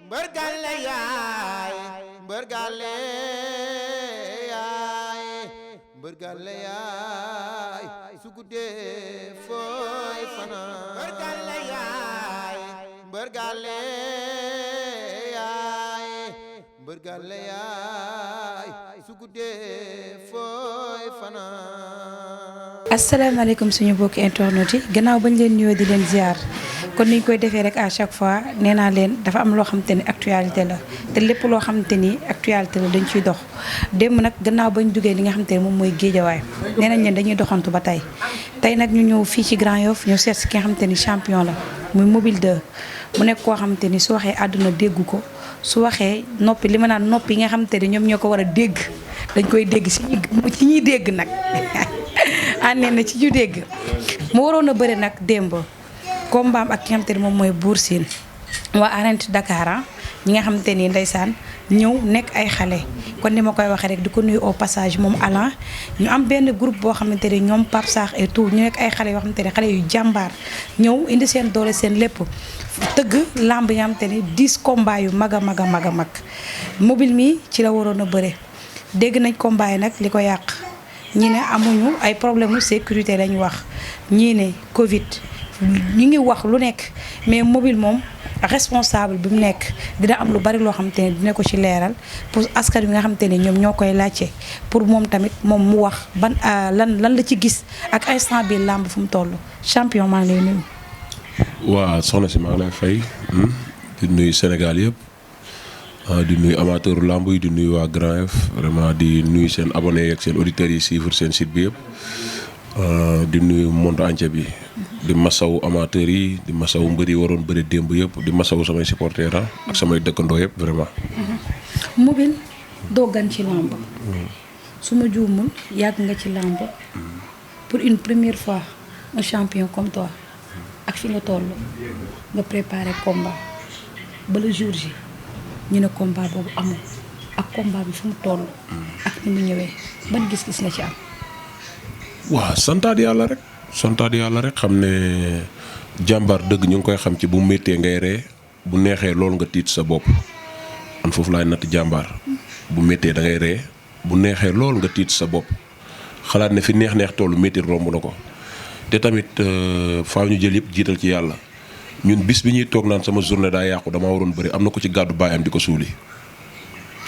mbër gàlle yaay mbër gàlle yaay mbër gàlle yaay su guddee fooy fanaan mbër gàlle yaay mbër gàlle yaay mbër gàlle yaay su guddee fooy fanaan. asalaamaaleykum suñu mbokki internet yi gannaaw bañ leen nuyoo di leen ziar kon niñ koy defee rek à chaque fois nee naa leen dafa am loo xamante ni actualité la te lépp loo xamante ni actualité la dañ ciy dox démb nag gannaaw bañ duggee li nga xamante ni moom mooy géejawaay nee nañ leen dañuy doxantu ba tey nag ñu ñëw fii ci Grand Yoff ñu seet si ki nga xamante ni champion la muy Mobile 2 mu nekk koo xamante ni su waxee àdduna dégg ko su waxee noppi li ma naan noppi yi nga xamante ni ñoom ñoo ko war a dégg dañ koy dégg ci ñuy dégg nag àndee na ci ñu dégg mu waroon a bëri nag démb kombaam ak ki nga xamante ni moom mooy Bour Sine waa arène Dakar ñi nga xamante ni ndeysaan ñëw nekk ay xale kon ni ma koy waxee rek di ko nuyu au passage moom Alain ñu am benn groupe boo xamante ni ñoom Pape Sakh et tout ñu nekk ay xale yoo xamante ni xale yu jàmbaar ñëw indi seen doole seen lépp tëgg lamb yi nga xamante ni 10 combats yu mag a mag a mag a mag Mobile mi ci la waroon a bëre dégg nañ combat yi nag li ko yàq ñii ne amuñu ay problème mu sécurité lañ wax ñii ne Covid ñu ngi wax lu nekk mais Mobile moom responsable bi mu nekk dina am lu bari loo xamante ne dina ko ci leeral pour askan wi nga xamante ne ñoom ñoo koy laajte pour moom tamit moom mu wax ban lan la ci gis ak instant bi làmb fu mu toll champion maa ngi lay nuyu. waa soxna si maa ngi lay fay di nuyu Sénégal yëpp di nuyu amateur làmb yi di nuyu waa Grand Yoff vraiment di nuyu seen abonnés ak seen auditeurs yi suivre seen site bi yëpp di nuyu monde entier bi. di masawu amateurs yi di masawu mbër yi waroon bëri démb yëpp di masawu samay supporters ak samay dëkkandoo yëpp vraiment. Mobile doo gan ci làmb su ma juumul yàgg nga ci làmb pour une première fois un champion comme toi ak fi nga toll nga préparé combat ba le jour ji ñu ne combat boobu amul ak combat bi fu mu toll ak ni mu ñëwee ban gis-gis nga ci am. waaw santaat yàlla rek xam ne jàmbaar dëgg ñu ngi koy xam ci bu méttee ngay ree bu neexee loolu nga tiit sa bopp man foofu laay natt jàmbaar bu méttee da ngay ree bu neexee loolu nga tiit sa bopp xalaat ne fi neex toolu métti romb na ko te tamit faaw ñu jël yëpp jiital ci yàlla ñun bis bi ñuy toog naan sama journée daa yàqu damaa waroon bëri am na ko ci gàddu baayam di ko suuli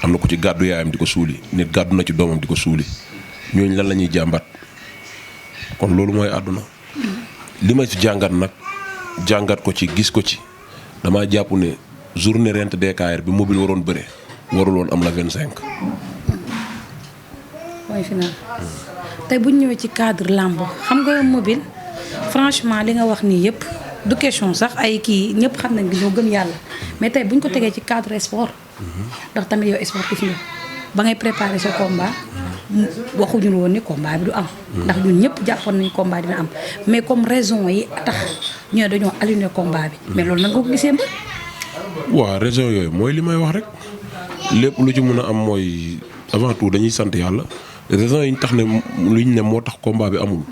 am na ko ci gàddu yaayam di ko suuli nit gàddu na ci doomam di ko suuli ñooñu lan la ñuy jàmbat kon loolu mooy àdduna li ma ci jàngat nag jàngat ko ci gis ko ci dama jàpp ne journée rent DKR bi Mobile waroon bëre waruloon am la 25. mooy final tey bu ñu ñëwee ci cadre làmb xam nga Mobile franchement li nga wax nii yëpp du question sax ay kii ñëpp xam nañ ñoo gëm yàlla mais tey bu ñu ko tegee ci cadre sport ndax tamit yow sportif nga ba ngay préparer sa combat. waxuñu woon ni combat bi du am. ndax ñun ñëpp jàppoon nañu combat dina am mais comme raison yi tax ñu ne dañoo aligné combat bi mais loolu nan nga ko gisee mbir. waaw raison yooyu mooy li may wax rek lépp lu ci mën a am mooy avant tout dañuy sant yàlla raison yi ñu tax ne luñ ne moo tax combat bi amul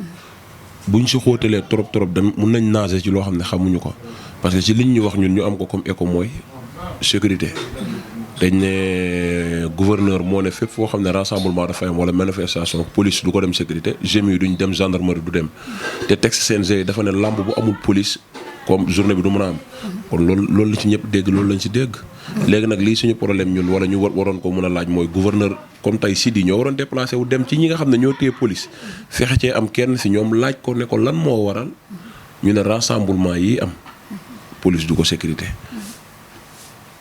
buñ si xóotalee trop dañ mun nañ nager ci loo xam ne xamuñu ko parce que ci liñ ñu wax ñun ñu am ko comme écho mooy sécurité. dañ ne gouverneur moo ne fépp foo xam ne rassemblement dafa am wala manifestation police du ko dem sécurité GMI yi duñ dem gendarmerie du dem te texte CNG dafa ne lamb bu amul police comme journée bi du mën a am kon loolu la ci ñëpp dégg loolu lañ ci dégg léegi nag lii suñu problème ñun wala ñu waroon ko mën a laaj mooy gouverneur comme tey Sidi ñoo waroon déplacé wu dem ci ñi nga xam ne ñoo téye police fexe cee am kenn si ñoom laaj ko ne ko lan moo waral ñu ne rassemblement yi am police du ko sécurité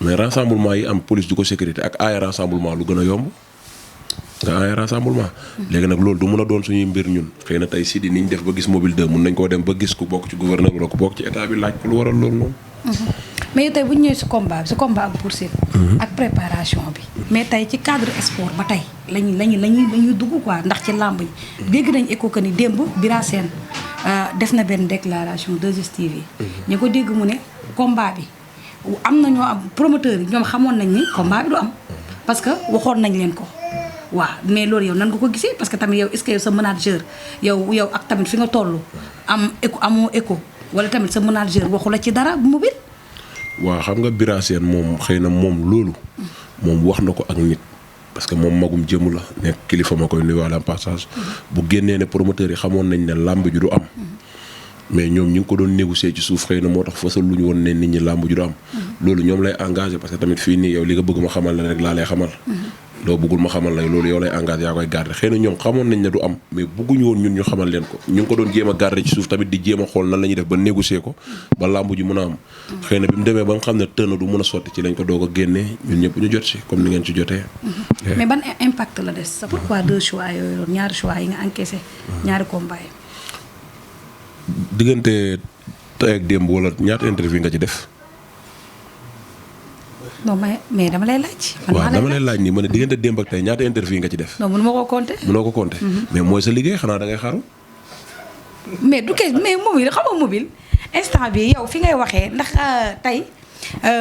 mais rassemblement yi am police du ko sécurité ak ay rassemblement lu gën a yomb nga ay rassemblement léegi nag loolu du mën a doon suñuy mbir ñun xëy na tey Sidi ni ñu def ba gis Mobile 2 mun nañ koo dem ba gis ku bokk ci gouverneur wala ku bokk ci état bi laaj ko lu waral loolu noonu. mais tey bu ñu ñëwee si combat ak Bour Sine ak préparation bi mais tey ci cadre sport ba tey lañuy dugg quoi ndax ci làmb yi dégg nañ écho que ni démb Bira Sène def na benn déclaration 2STV ñu ko dégg mu ne combat bi am na ñoo am promoteur yi ñoom xamoon nañ ni combat bi du am parce que waxoon nañ leen ko waaw mais loolu yow nan nga ko gisee parce que tamit yow est-ce que yow sa manager yow ak tamit fi nga toll am écho amoo écho wala tamit sa manager waxu la ci dara bu Mobile. waaw xam nga Bira Sène moom xëy na moom loolu. moom wax na ko ak nit. parce que moom magum jëmu la nekk kilifa ma koy nuyuwaale en passage. bu génnee ne promoteurs yi xamoon nañ ne làmb ju du am. mais ñoom ñu ngi ko doon négocier ci suuf xëy na moo tax fasal lu ñu woon ne nit ñi làmb ju du am. loolu ñoom lay engagé parce que tamit fii nii yow li nga bëgg ma xamal la rek laa lay xamal. loo bëggul ma xamal la loolu yow lay engagé yaa koy garder xëy na ñoom xamoon nañ ne du am mais bëgguñu woon ñun ñu xamal leen ko ñu ngi ko doon jéem a garder ci suuf tamit di jéem a xool nan la ñuy def ba négocier ko ba làmb ji mën a am. xëy na bi mu demee ba nga xam ne tënn du mën a sotti ci lañ ko doog a génnee ñun ñëpp ñu jot si comme ni ngeen ci jotee. mais ban impact la des sa pourquoi 2 choix yooyu noonu ñaari choix yi nga encaissé ñaari combat yi. diggante tey ak démb wala ñaata interview nga ci def. non mais dama lay laaj. waaw dama lay laaj nii ma ne diggante démb ak tey ñaata interview nga ci def. non mënuma koo compter. mënoo ko compter. mais mooy sa liggéey xanaa da ngay xaru. mais du kay mais mobile xam nga mobile instant bi yow fi ngay waxee ndax tey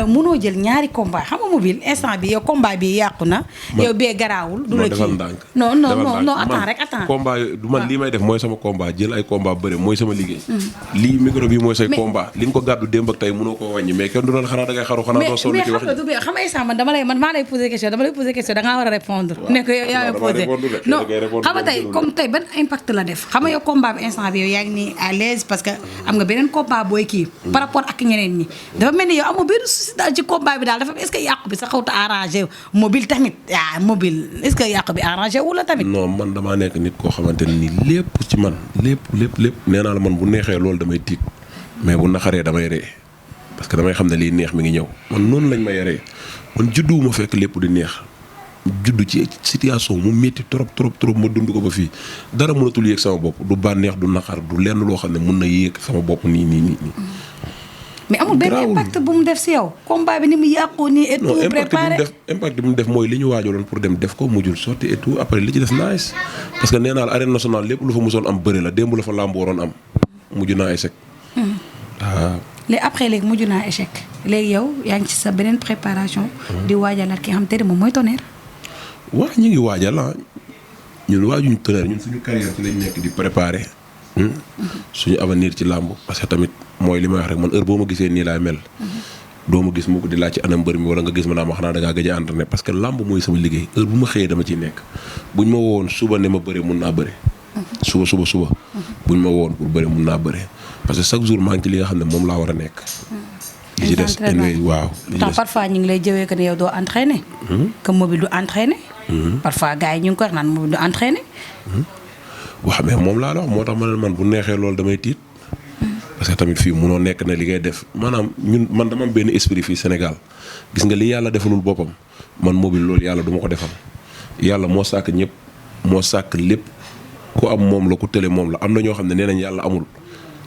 mënoo jël ñaari combat xam nga mobile instant bi yow combat bi yàqu na. yow bee garaawul. du la kii non non non attends rek attends. combat du man lii may def mooy sama combat jël ay combat bëre mooy sama liggéey. lii micro bi mooy say combat li nga ko gàddu démb ak tey mënoo koo wàññi mais kenn du doon xanaa da ngay xaru xanaa doo sonn ci wax mais xam nga instant man maa lay poser question dama lay poser question da ngaa war a répondre. ne ko yow yaa ngi posé non xam nga tey comme tey ban impact la def xam nga yow combat bi instant bi yow yaa ngi nii à l'aise parce que am nga beneen combat booy kii par rapport ak ñeneen ñi dafa mel ni yow amoo benn souci daal ci combat bi daal dafa est-ce que yàqu bi sa xawta arrangé mobile tamit mobile est-ce que yàqu bi arrangé wu la tamit. non man damaa nekk nit koo xamante ne nii lépp ci man lépp nee naa la man bu neexee loolu damay tiit mais bu naxaree damay ree parce que damay xam ne lii neex mi ngi ñëw man noonu lañ ma yaree man judduwuma fekk lépp di neex juddu ci situation mu métti trop ma dund ko ba fii dara mënatul yéeg sama bopp du bànneex du naqar du lenn loo xam ne mun na yéeg sama bopp nii. mais amul benn impact bu mu def si yow combat bi ni mu yàqu nii et tout préparé impact bi mu def mooy li ñu waajaloon pour dem def ko mujjul sotti et tout après li ci des nice parce que nee naa la arène nationale lépp lu fa mosoon am bëri la démb la fa làmb waroon am mujj naa échec. waaw. léegi après léegi mujj naa échec léegi yow yaa ngi ci sa beneen préparation. di waajalaat ki nga xam te ne moom mooy Tonnerre. waaw ñu ngi waajal ñun waajuñu Tonnerre ñun suñu carrière ci lañ nekk di préparer. suñu avenir ci làmb parce que tamit mooy li may wax rek man heure boo ma gisee nii laay mel. doo ma gis mu ko di laaj ci anam mbër mi wala nga gis ma naa ma xanaa da ngaa gëj a entraîné parce que làmb mooy sama liggéey heure bu ma xëyee dama ciy nekk buñ ma wowoon suba ne ma bëre mun naa bëre. suba buñ ma wowoon pour bëre mun naa bëre parce que chaque jour maa ngi ci li nga xam ne moom laa war a nekk. li ci des waaw. parfois ñu ngi lay jëwee que ne yow doo entraîné. que mobile du entraîné. parfois gars yi ñu ngi koy wax naan mobile du entraîné. waaw mais moom laa la wax moo tax ma ne man bu neexee loolu damay tiit parce que tamit fii munoo nekk ne li ngay def maanaam man dama am benn esprit fii Sénégal gis nga li yàlla defalul boppam man mobile loolu yàlla du ma ko defal yàlla moo sàkk ñëpp moo sàkk lépp ku am moom la ku tële moom la am na ñoo xam ne nee nañ yàlla amul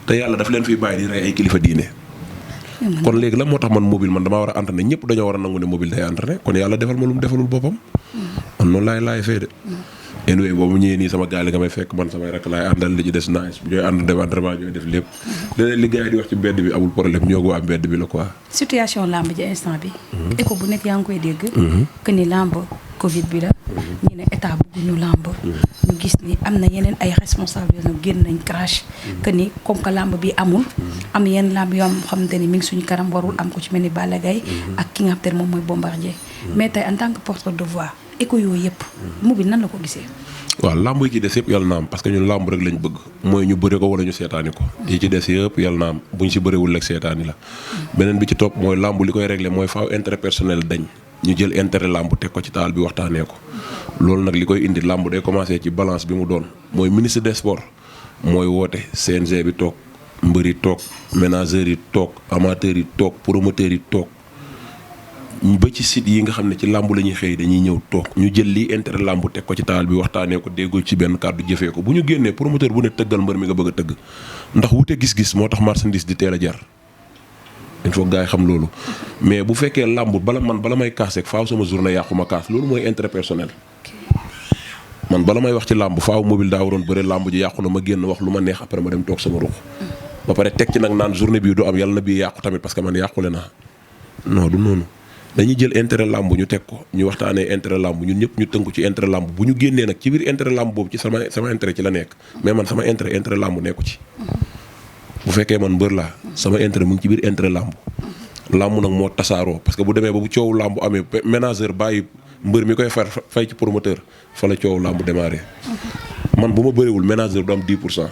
te yàlla daf leen fiy bàyyi di rey ay kilifa diine. kon léegi la moo tax man mobile man damaa war a entraîné ñëpp dañoo war a nangu ne mobile day entraîné kon yàlla defal ma lu mu defalul boppam man noonu laay fee de. anyway boobu ñëwee nii sama gaal nga may fekk man samay rek laay àndal li ci des nice ñooy ànd dem entraînement ñooy def lépp leneen li gars yi di wax ci mbedd bi amul problème ñoo ko waa mbedd bi la quoi. situation lamb ji instant bi. écho bu nekk yaa ngi koy dégg. que ni lamb Covid bi la. ñu ne état bëgguñu lamb. ñu gis ni am na yeneen ay responsables yoo génn nañ crash. que ni comme que lamb bi amul. am yenn lamb yoo xamante ni mi ngi suñu kanam warul am ko ci mel ni Balla Gaye ak ki nga xam te ne moom mooy Bombardier. mais tey en tant que porteur de voix. écho yooyu yëpp mobile nan la ko gisee. waaw lamb yi ci des yëpp yàlla na am parce que ñun lamb rek lañ bëgg mooy ñu bëre ko wala ñu seetaani ko yi ci des yëpp yàlla na am buñ si bëriwul rek seetaani la beneen bi ci topp mooy lamb li koy régler mooy faaw intérêt personnel dañ ñu jël intérêt lamb teg ko ci taal bi waxtaanee ko loolu nag li koy indi lamb day commencé ci balance bi mu doon mooy ministre des sports mooy woote CNG bi toog mbër yi toog ménageurs yi toog amateurs yi toog promoteurs yi toog ba ci site yi nga xam ne ci làmb la ñuy xëy dañuy ñëw toog ñu jël lii intérêt làmb teg ko ci taal bi waxtaanee ko déggoo ci benn kàddu jëfee ko bu ñu génnee promoteur bu ne tëggal mbër mi nga bëgg a tëgg ndax wute gis-gis moo tax marchandise di teel a jar il faut gars yi xam loolu mais bu fekkee làmb bala may kaas rek faaw sama journée yàqu ma kaas loolu mooy intérêt personnel man bala may wax ci làmb faaw mobile daa waroon bëre làmb ji yàqu na ma génn wax lu ma neex après ma dem toog sama ruux ba pare teg ci nag naan journée bii du am yàlla na bii yàqu tamit parce que man yàqule naa non du noonu dañuy jël intérêt làmb ñu teg ko ñu waxtaanee intérêt làmb ñun ñëpp ñu tënku ci intérêt làmb bu ñu génnee nag ci biir intérêt làmb boobu ci sama intérêt ci la nekk mais man sama intérêt làmb nekku ci bu fekkee man mbër laa sama intérêt mu ngi ci biir intérêt làmb làmb nag moo tasaaroo parce que bu demee ba bu coowu làmb amee ménageur bàyyi mbër mi koy fay ci promoteur fa la coowu làmb démarré. man bu ma bëriwul ménageur du am 10%.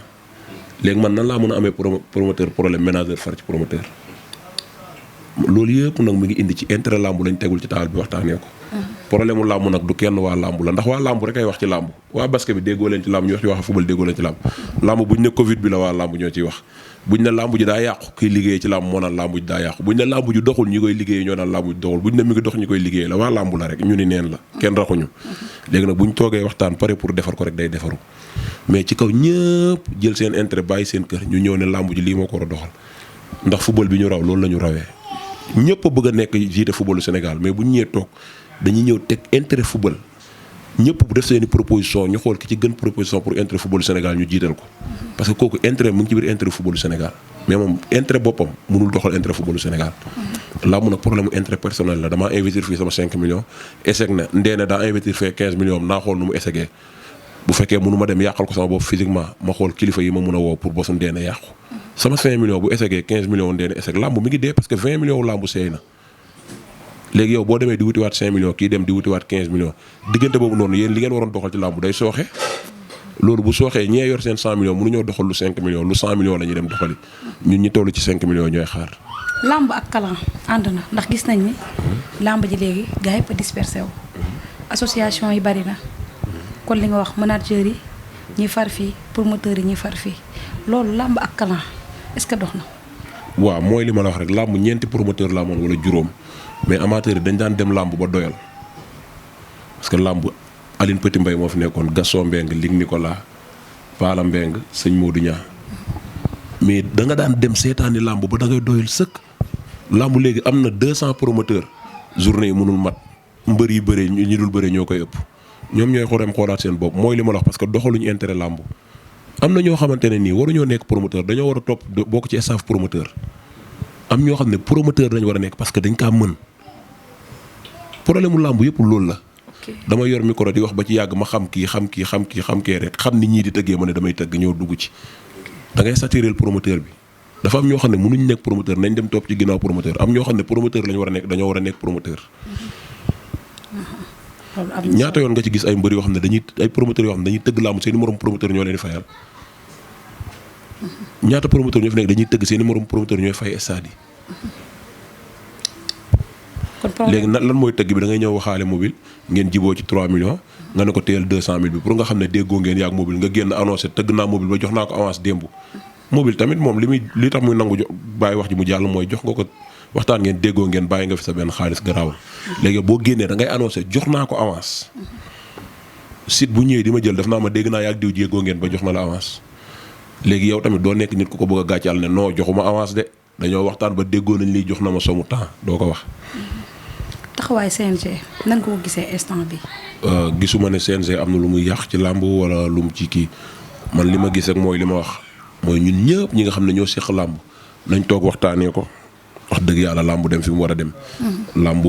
léegi man nan laa mën a amee promoteur problème ménageur far ci promoteur loolu yëpp nag mu ngi indi ci intérêt làmb lañ tegul ci taal bi waxtaanee ko. problème mu làmb nag du kenn waa làmb la ndax waa làmb rek ay wax ci làmb waa basket bi déggoo leen ci làmb ñu wax ci wax football déggoo leen ci làmb. làmb buñ ne Covid bi la waa làmb ñoo ciy wax buñ ne làmb ji daa yàqu kiy liggéey ci làmb moo naan làmb ji daa yàqu buñ ne làmb ji doxul ñi koy liggéey ñoo naan làmb ji doxul buñ ne mi ngi dox ñi koy liggéey la waa làmb la rek ñu ni neen la kenn raxuñu. léegi nag buñ toogee waxtaan pare pour defar ko rek day defaru mais ci kaw ñëpp jël seen intérêt bàyyi seen kër ñu ñëw ne làmb ji lii moo ko war a doxal ndax football bi ñu raw loolu la ñu rawee ñëpp a bëgg a nekk jiite footballu Sénégal mais bu ñu ñëwee toog dañuy ñëw teg intérêt football ñëpp bu def seeni proposition ñu xool ki ci gën proposition pour intérêt footballu Sénégal ñu jiital ko parce que kooku intérêt mu ngi ci biir intérêt footballu Sénégal mais moom intérêt boppam mënul doxal intérêt footballu Sénégal. làmb nag problème mu intérêt personnel la damaa investir fii sama 5 millions échec na ndeene daa investir fee 15 millions naa xool nu mu échecgee bu fekkee mënu ma dem yàqal ko sama bopp physiquement ma xool kilifa yi ma mun a woo pour bosu ndeene yàqu sama 5 millions bu échecgee 15 millions ndeene échec làmb mi ngi dee parce que 20 millions làmb seey na léegi yow boo demee di wutiwaat 5 millions kii dem di wutiwaat 15 millions diggante boobu noonu yéen li ngeen waroon doxal ci làmb day sooxe loolu bu sooxee ñee yor seen 100 millions mënuñoo doxal lu 5 millions lu 100 millions la ñuy dem doxali ñun ñi toll ci 5 millions ñooy xaar. làmb ak talent ànd na ndax gis nañ ni làmb ji léegi gars yëpp a dispersé wu association yi bari na kon li nga wax manager yi ñi far fii promoteur yi ñi far fii loolu làmb ak talent est-ce que dox na. waaw mooy li ma la wax rek làmb ñeenti promoteur la amoon wala juróom mais amateur yi dañ daan dem làmb ba doyal parce que làmb Aline Petit Mbaye moo fi nekkoon Gaston Mbengue Ligue Nicolas Pala Mbengue sëñ Modou Niang mais da nga daan dem seetaani làmb ba da ngay doyal sëkk làmb léegi am na 200 promoteurs journée yi mënul mat mbër yi bëree ñi dul bëree ñoo koy ëpp ñoom ñooy xoolaat seen bopp mooy li ma la wax parce que doxaluñu intérêt làmb am na ñoo xamante ne nii waruñoo nekk promoteur dañoo war a topp bokk ci staff promoteur am ñoo xam ne promoteur dañu war a nekk parce que dañ kaa mën problème mu làmb yëpp loolu la. dama yor micro di wax ba ci yàgg ma xam kii rek xam ni ñii di tëggee ma ne damay tëgg ñëw dugg ci da ngay saturé promoteur bi dafa am ñoo xam ne mënuñ nekk promoteur nañ dem topp ci ginnaaw promoteur am ñoo xam ne promoteur lañu war a nekk dañoo war a nekk promoteur. ñaata yoon nga ci gis ay mbër yoo xam ne ay promoteurs yoo xam ne dañuy tëgg làmb seen i morom promoteur ñoo leen di fayal ñaata promoteur ñoo fi nekk dañuy tëgg seen i morom promoteur ñooy fay stade yi. léegi lan mooy tëgg bi da ngay ñëw waxaale mobile ngeen jiboo ci 3 millions nga ne ko téyel 200 000 bi pour nga xam ne déggoo ngeen yaag mobile nga génn annoncé tëgg naa mobile ba jox naa ko avance démb mobile tamit moom li tax muy nangu bàyyi wax ji mu jàll mooy jox nga ko waxtaan ngeen déggoo ngeen bàyyi nga fi sa benn xaalis garaawul léegi boo génnee da ngay annoncé jox naa ko avance site bu ñëwee di ma jël def naa ma dégg naa yaag diw jéggoo ngeen ba jox na la avance léegi yow tamit doo nekk nit ku ko bëgg a gàccal ne non joxuma avance de dañoo waxtaan ba déggoo nañ lii jox na ma somu temps doo ko wax. taxawaay CNG nan ko gisee instant bi. gisuma ne CNG am na lu muy yàq ci làmb wala lu mu ci kii man li ma gis ak mooy li ma wax mooy ñun ñëpp ñi nga xam ne ñoo seq làmb nañ toog waxtaanee ko wax dëgg yàlla làmb dem fi mu war a dem. làmb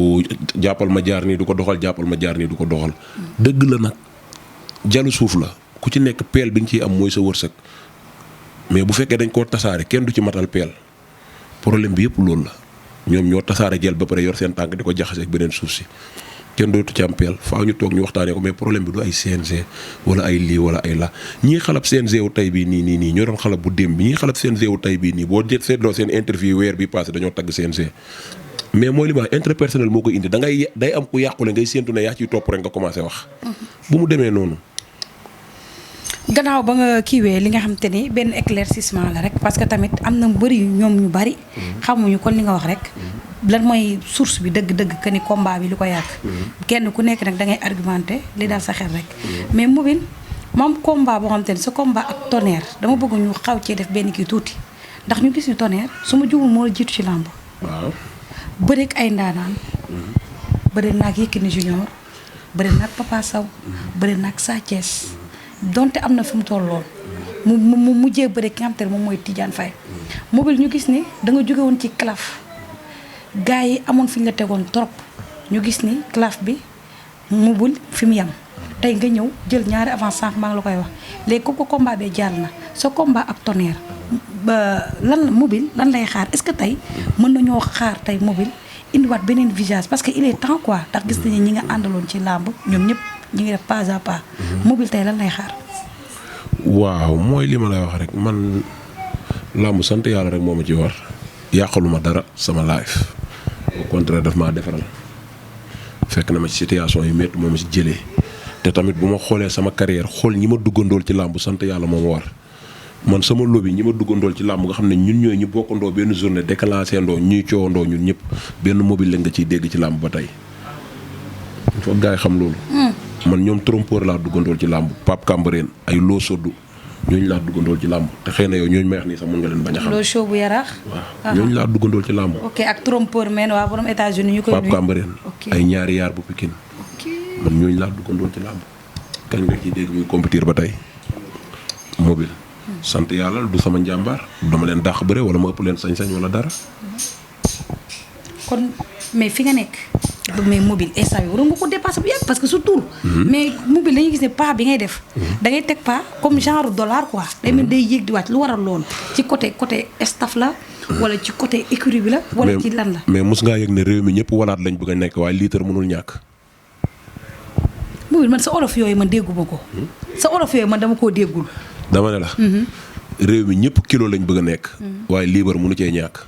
jàppal ma jaar nii du ko doxal jàppal ma jaar nii du ko doxal. dëgg la nag jalu suuf la ku ci nekk peel bi nga ciy am mooy sa wërsëg mais bu fekkee dañ koo tasaare kenn du ci matal peel problème bi yëpp loolu la. ñoom ñoo tasaare jël ba pare yor seen tànk di ko jaxase ak beneen suuf si kenn dootu ci am peel faaw ñu toog ñu waxtaanee ko mais problème bi du ay CNG wala ay lii wala ay la ñii xalab CNG wu tey bii nii ñoo doon xalab bu démb bi ñii xalab CNG wu tey bii nii boo jët seetloo seen interview weer bi passé dañoo tagg CNG mais mooy li ma intérêt personnel moo koy indi day am ku yàqule ngay séentu ne yaa ciy topp rek nga commencé wax bu mu demee noonu. gannaaw ba nga kiiwee li nga xamante ni benn éclaircissement la rek parce que tamit am na bëri ñoom ñu bari xamuñu kon li nga wax rek lan mooy source bi dëgg-dëgg que ni combat bi li ko yàgg kenn ku nekk nag da ngay argumenté li daal sa xel rek mais mobile moom combat boo xamante ni sa combat ak Tonnerre dama bëgg ñu xaw cee def benn kii tuuti ndax ñu gis ni Tonnerre su ma jugul moo la jiitu ci làmb waaw bëri ak ay ndaanaan bëri naag Yékini Junior bëri naag Papa Sow bëri naag Sa Thiès donte am na fi mu tolloon mu mujjee bëri ki nga xamante ne moom mooy Tidiane Faye mobile ñu gis ni da nga jóge woon ci calaf gars yi amoon fi ñu la tegoon trop ñu gis ni calaf bi mobile fi mu yem tey nga ñëw jël ñaari avance sànq maa ngi la koy wax léegi ko combat bee jàll na sa combat ak Tonnerre lan mobile lan lay xaar est-ce que tey mën nañoo xaar tey mobile indiwaat beneen visage parce que il est temps quoi ndax gis nañu ñi nga àndaloon ci làmb ñoom ñëpp ñi ngi def pas à pas mobile tey lan lay xaar. waaw mooy li ma lay wax rek man làmb sant yàlla rek moo ma ci war yàqaluma dara sama life au contraire daf maa defaral fekk na ma ci situation yu métti moo ma ci jëlee te tamit bu ma xoolee sama carrière xool ñi ma duggandool ci làmb sant yàlla moo ma war man sama lobby ñi ma duggandool ci làmb nga xam ne ñun ñooy ñu bokkandoo benn journée déclenché ndoo ñuy coowandoo ñun ñëpp benn mobile la nga ciy dégg ci làmb ba tey foog gars yi xam loolu. man ñoom trompeur laa duggandool ci làmb Pape Camberène ay loo soddu ñooñu laa duggandool ci làmb te xëy na yow ñooñu may wax nii sax mën nga leen bañ a xam. loo show bu yaraax. waaw ñooñu laa duggandool ci làmb. ok ak trompeur men waa borom États-Unis ñu koy nuyu Pape Camberène ay ñaari yaar bu Pikine man ñooñu laa duggandool ci làmb kañ nga ciy dégg muy compétir ba tey mobile. sant yàlla du sama njàmbaar dama leen dàq bëre wala ma ëpp leen sañ-sañ wala dara. kon mais fi nga nekk. mais mobile instant bi waroon nga ko dépassé bu yàgg parce que surtout. mais mobile dañuy gis ne pas bi ngay def. da ngay teg pas comme genre dollar quoi. day mel day yéeg di wàcc lu waral loolu ci côté staff la. wala ci côté écurie bi la. wala ci lan la. mais mos ngaa yëg ne réew mi ñëpp walaat lañ bëgg a nekk waaye litre mënul ñàkk. mobile man sa olof yooyu man dégguma ko. sa olof yooyu man dama koo déggul. dama ne la. réew mi ñëpp kilo lañ bëgg a nekk. waaye liibar mënu cee ñàkk.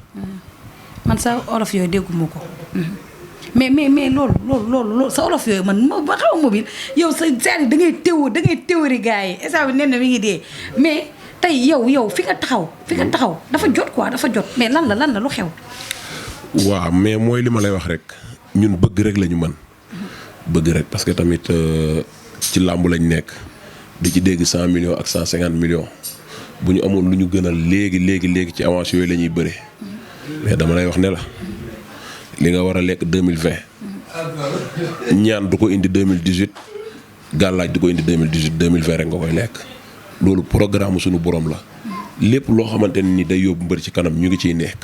man sa olof yooyu dégguma ko. mais loolu sa olof yooyu man ma xaw mobile yow sa c'est-à-dire da ngay théorie gars yi instant bi nen na mi ngi dee mais tey yow fi nga taxaw dafa jot quoi dafa jot mais lan la lu xew. waaw mais mooy li ma lay wax rek ñun bëgg rek la ñu mën. bëgg rek parce que tamit ci làmb lañ nekk di ci dégg 100 millions ak 150 millions bu ñu amoon lu ñu gënal léegi ci avance yooyu la ñuy bëre mais dama lay wax ne la. li nga war a lekk 2020 ñaan du ko indi 2018 gàllaaj du ko indi 2018 2020 rek nga koy lekk loolu programme suñu borom la lépp loo xamante ne ni day yóbbu mbër ci kanam ñu ngi ciy nekk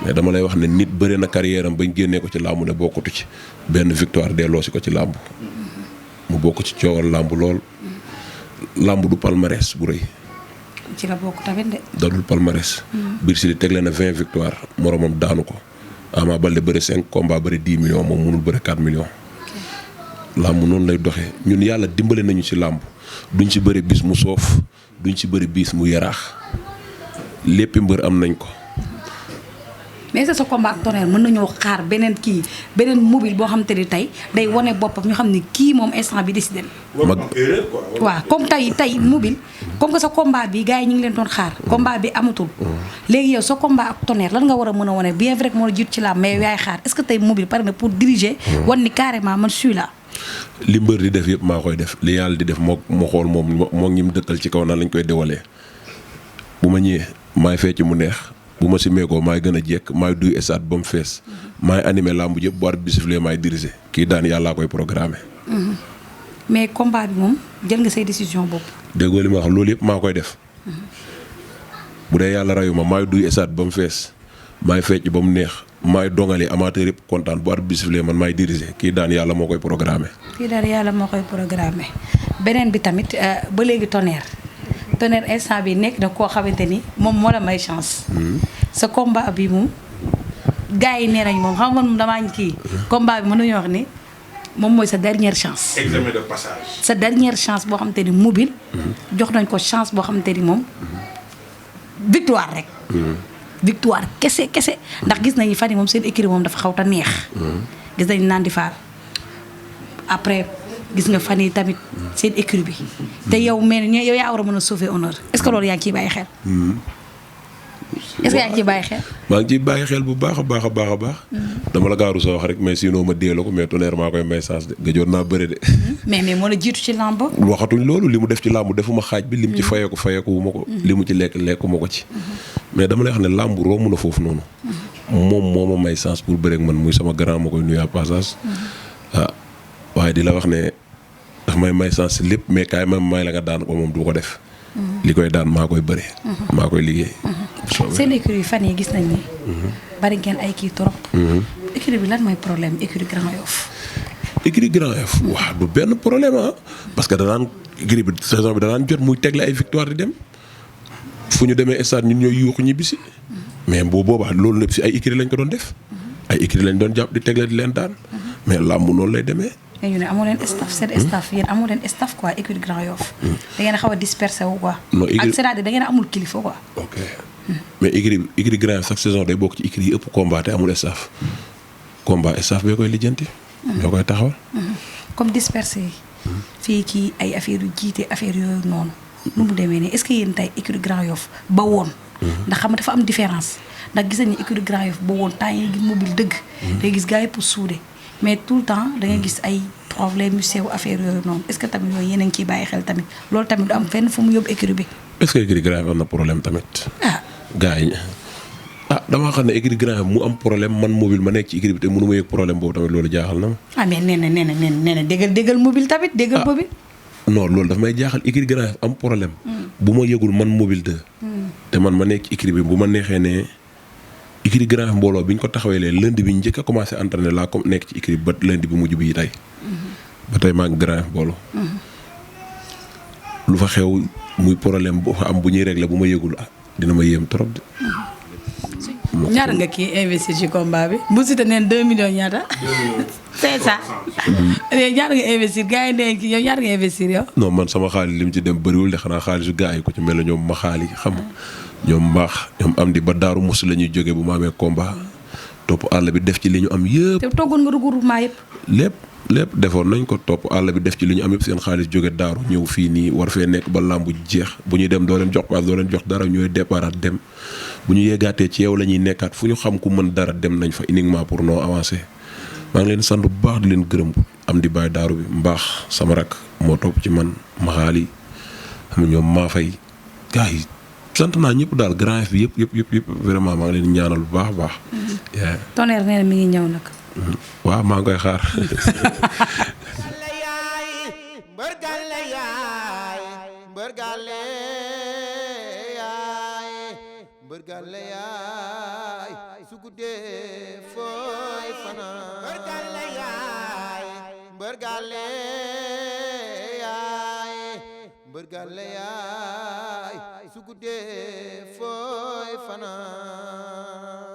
mais dama lay wax ne nit bëri na carrière am bañ génnee ko ci làmb ne bokkatu ci benn victoire delloo si ko ci làmb mu bokk ci coowal làmb lool làmb du palmarès bu rëy. ci la bokk tamit de. dalul palmarès. biir si di tegle na 20 victoire moromam daanu ko. Ama Baldé bëri 5 combats bëri 10 millions moom mënul bëri 4 millions. làmb noonu lay doxee ñun yàlla dimbale nañu ci làmb duñ ci bëri bis mu soof duñ ci bëri bis mu yaraax lépp mbër am nañ ko. mais est-ce que sa combat ak Tonnerre mën nañoo xaar beneen mobile boo xam te ni tey day wane boppam ñu xam ne kii moom instant bi décidé na. waaw comme tey mobile comme que sa combat bi gars yi ñu ngi leen doon xaar. combat bi amatul. léegi yow sa combat ak Tonnerre lan nga war a mën a wane bien vrai que moo la jiitu ci làmb mais yaay xaar est-ce que tey mobile pare na pour diriger. wan ni carrément man suis là. li mbër di def yëpp maa koy def li yàlla di def moo xool moo ngi mu dëkkal ci kaw nan lañ koy déwalee bu ma ñëwee maay fecc mu neex. bu ma si meekoo maay gën a jekk maay duy esaat ba mu fees maay animé làmb yëpp bu arbitre bi sifflé maay diriger kii daan yàllaa koy programmé. mais combat bi moom jël nga say décision bopp. déggoo li ma wax loolu yëpp maa koy def bu dee yàlla rayu ma maay duy esaat ba mu fees maay fecc ba mu neex maay dongali amateur yëpp kontaan bu arbitre bi sifflé man maay diriger kii daan yàlla moo koy programmé. beneen bi tamit ba léegi Tonnerre instant bi nekk na koo xamante ni moom moo la may chance. sa combat bi moom gars yi nee nañ moom xam nga moom damaa kii. combat bi mën nañoo wax ni moom mooy sa dernière chance. examen de passage. sa dernière chance boo xamante ni mobile. jox nañ ko chance boo xamante ni moom victoire rek. victoire kese ndax gis nañu fan yi moom seen écurie moom dafa xaw ta neex. gis nañu naan di faar après. gis nga fan yi tamit seen écurie bi te yow mel ni yow yaa war a mën a sauver honneur est-ce que loolu yaa ngi ciy bàyyi xel. est-ce que yaa ngi ciy bàyyi xel. maa ngi ciy bàyyi xel bu baax a baax. dama la gaaru sa wax rek mais sinon ma dee la ko mais Tonnerre maa koy may chance de gëjoon naa bëre de. mais moo la jiitu ci làmb. waxatuñ loolu li mu def ci làmb defuma xaaj bi lim ci fayeeku wu ma ko. li mu ci lekku ma ko ci. mais dama lay wax ne làmb romb na foofu noonu. moom moo ma may chance pour bëre ak man muy sama grand ma koy nuyu à passage. waaye di la wax ne daf may sens lépp mais kaay may la nga daan ko moom du ko def. li koy daan maa koy bëre. maa koy liggéey. seen écurie fan yi gis nañ ni. bari ngeen ay kii trop. écurie bi lan mooy problème écurie Grand Yoff. écurie Grand Yoff waaw du benn problème parce que écurie bi saison bi danaan jot muy tegle ay victoire di dem fu ñu demee stade ñun ñooy yuuxu ñibbisi mais bu boobaa loolu lépp si ay écurie lañ ko doon def ay écurie lañ doon jàpp di tegle di leen daan mais làmb noonu lay demee. mais ñu ne amoo leen staff seen staff yéen amoo leen staff quoi écurie Grand Yoff. da ngeen a xaw a dispersé wu quoi. non ak c'est-à-dire da ngeen a amul kilifa quoi. ok mais écurie Grand Yoff chaque saison day bokk ci écurie yi ëpp combat te amul staff. combat staff bee koy lijjanti. ñoo koy taxawal. comme dispersé yi. fii ci ay affaire yu jiite affaire yooyu noonu. nu mu demee nii est-ce que yéen tey écurie Grand Yoff ba woon. ndax xam nga dafa am différence ndax gis nañu écurie Grand Yoff ba woon temps yi gis mobile dëgg. day gis gars yi pour suude mais tout le temps da ngay gis ay problème yu sew affaire yooyu noonu est-ce que tamit yooyu yéen a ngi ciy bàyyi xel tamit loolu tamit du am fenn fu mu yóbbu écurie bi. est-ce que écurie Grand Yoff am na problème tamit. gars yi damaa xam ne écurie Grand Yoff mu am problème man mobile ma nekk ci écurie bi te mënu ma yëg problème boobu tamit loolu jaaxal na ma. mais nee na déggal mobile tamit déggal mobile. non loolu dafa may jaaxal écurie Grand Yoff am problème. bu ma yëgul man mobile 2. te man ma nekk ci écurie bi bu ma neexee ne écurie Grand Yoff mbooloo bi ñu ko taxawee leen lundi bi njëkk a commencé entraîner laa comme nekk ci écurie ba lundi bi mujj bi tey. ba tey maa ngi Grand Yoff mbooloo. lu fa xew muy problème bu fa am bu ñuy régler bu ma yëgul dina ma yéem trop de. ñaata nga kii investir ci combat bi bu Siteu neen 2 millions ñaata. c'est ça. ñaata nga investir gars yi nee ci yow ñaata nga investir yow. non man sama xaalis li mu ci dem bëriwul de xanaa xaalisu gars yi ku ci mel ne ñoom ma xaalis xam nga ñoom mbaax ñoom am di ba daaru mos la ñuy jógee bu ma amee combat topp àll bi def ci li ñu am yëpp. te toggoon nga regroupement yëpp. lépp defoon nañ ko topp àll bi def ci li ñu am yëpp seen xaalis jóge daaru ñëw fii nii war fee nekk ba làmbu jeex bu ñuy dem doo leen jox paas doo leen jox dara ñooy déparaat dem bu ñu yeggaatee ci yow la ñuy nekkaat fu ñu xam ku mën dara dem nañ fa uniquement pour noo avancer maa ngi leen sant bu baax di leen gërëm am di bàyyi daaru bi mbaax sama rak moo topp ci man maxaali xam nga ñoom maa fay gars yi sant naa ñëpp daal Grand Yoff bi yëpp vraiment maa ngi leen ñaanal bu baax a baax. Tonnerre nee na mi ngi ñëw nag. waaw maa ngi koy xaar. mbërgale yaay su guddee fooy fanaan mbërgale yaay mbërgale yaay mbërgale yaay su guddee fooy fanaan